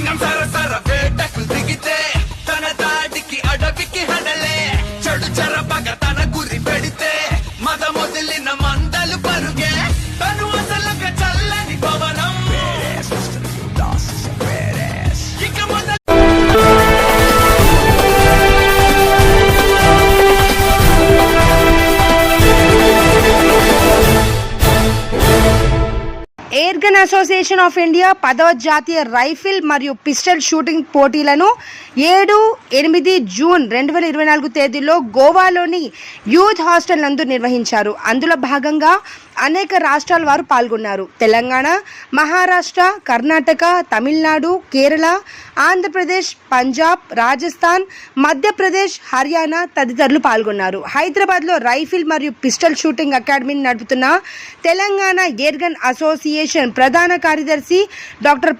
సింగం సరసర వేటకు దిగితే తన దాడికి అడవికి హడలే చెడు చెరపగ తన గురి పెడితే మద మొదలిన మందలు పరుగే తను అసలుగా చల్లని భవనం ఇక మొదలు air gun association of India 10వ జాతీయ రైఫిల్ మరియు పిస్టల్ షూటింగ్ పోటీలను 7, 8 జూన్ 2024 తేదీలో గోవాలోని యూత్ హాస్టల్ నందు నిర్వహించారు. అందులో భాగంగా అనేక రాష్ట్రాల వారు పాల్గొన్నారు. తెలంగాణ, మహారాష్ట్ర, కర్ణాటక, తమిళనాడు, కేరళ, ఆంధ్రప్రదేశ్, పంజాబ్, రాజస్థాన్, మధ్యప్రదేశ్, హర్యానా తదితరులు పాల్గొన్నారు. హైదరాబాద్లో రైఫిల్ మరియు పిస్టల్ షూటింగ్ అకాడమీని నడుపుతున్న తెలంగాణ ఎయిర్ గన్ అసోసియేషన్ ప్రధాన కార్యదర్శి డాక్టర్